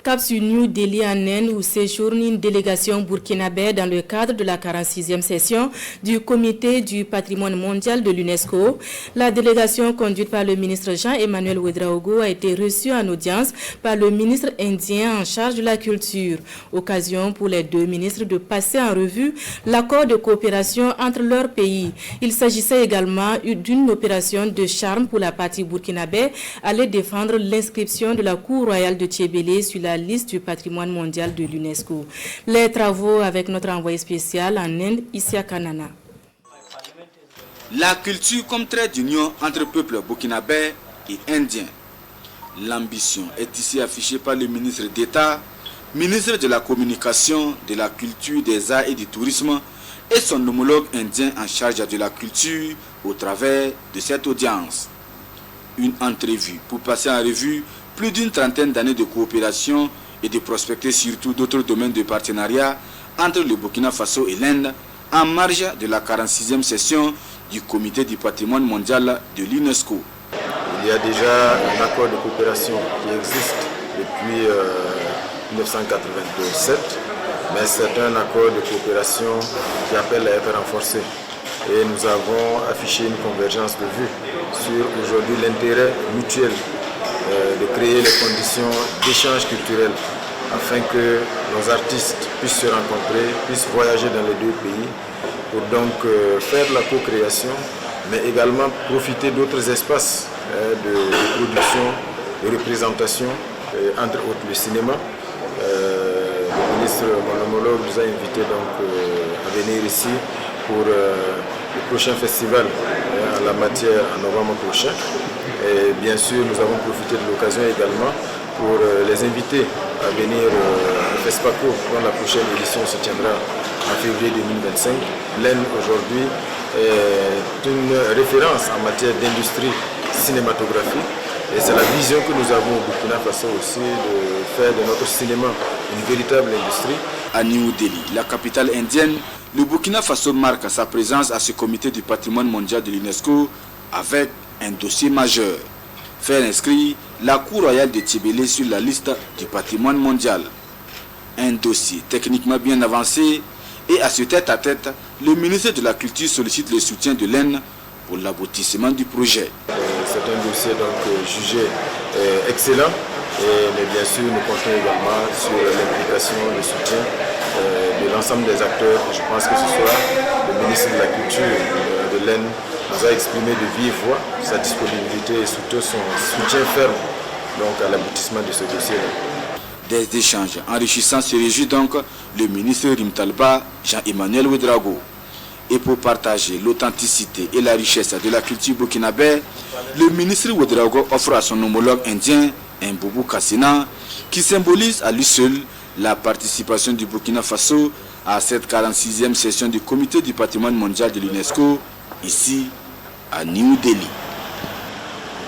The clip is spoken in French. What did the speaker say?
Cap sur New Delhi en Inde où séjourne une délégation burkinabé dans le cadre de la 46e session du Comité du patrimoine mondial de l'UNESCO. La délégation conduite par le ministre Jean-Emmanuel Ouedraogo a été reçue en audience par le ministre indien en charge de la culture. Occasion pour les deux ministres de passer en revue l'accord de coopération entre leurs pays. Il s'agissait également d'une opération de charme pour la partie burkinabé, aller défendre l'inscription de la Cour royale de Tchébélé sur la liste du patrimoine mondial de l'UNESCO. Les travaux avec notre envoyé spécial en Inde, Isia Kanana. La culture comme trait d'union entre peuples burkinabés et indiens. L'ambition est ici affichée par le ministre d'État, ministre de la Communication, de la Culture, des Arts et du Tourisme et son homologue indien en charge de la culture au travers de cette audience. Une entrevue pour passer en revue plus d'une trentaine d'années de coopération et de prospecter surtout d'autres domaines de partenariat entre le Burkina Faso et l'Inde en marge de la 46e session du Comité du patrimoine mondial de l'UNESCO. Il y a déjà un accord de coopération qui existe depuis 1987, mais c'est un accord de coopération qui appelle à être renforcé. Et nous avons affiché une convergence de vues sur aujourd'hui l'intérêt mutuel de créer les conditions d'échange culturel afin que nos artistes puissent se rencontrer, puissent voyager dans les deux pays pour donc faire la co-création, mais également profiter d'autres espaces de production, de représentation, entre autres le cinéma. Le ministre, mon homologue, nous a invités donc à venir ici pour le prochain festival en la matière en novembre prochain. Et bien sûr, nous avons profité de l'occasion également pour les inviter à venir au FESPACO, dont la prochaine édition se tiendra en février 2025. L'Inde aujourd'hui est une référence en matière d'industrie cinématographique. Et c'est la vision que nous avons au Burkina Faso aussi de faire de notre cinéma une véritable industrie. À New Delhi, la capitale indienne, le Burkina Faso marque sa présence à ce comité du patrimoine mondial de l'UNESCO avec un dossier majeur. Faire inscrire la Cour royale de Tchébélé sur la liste du patrimoine mondial. Un dossier techniquement bien avancé et à ce tête-à-tête, le ministre de la Culture sollicite le soutien de l'Inde pour l'aboutissement du projet. C'est un dossier donc jugé excellent, mais bien sûr nous comptons également sur l'implication, le soutien de l'ensemble des acteurs. Je pense que ce soir, le ministre de la Culture de l'Inde nous a exprimé de vive voix sa disponibilité et surtout son soutien ferme donc, à l'aboutissement de ce dossier-là. Des échanges enrichissants se réjouit donc le ministre Rimtalba Jean-Emmanuel Ouedraogo. Et pour partager l'authenticité et la richesse de la culture burkinabé, le ministre Ouedraogo offre à son homologue indien un boubou Kassina qui symbolise à lui seul la participation du Burkina Faso à cette 46e session du Comité du patrimoine mondial de l'UNESCO ici à New Delhi.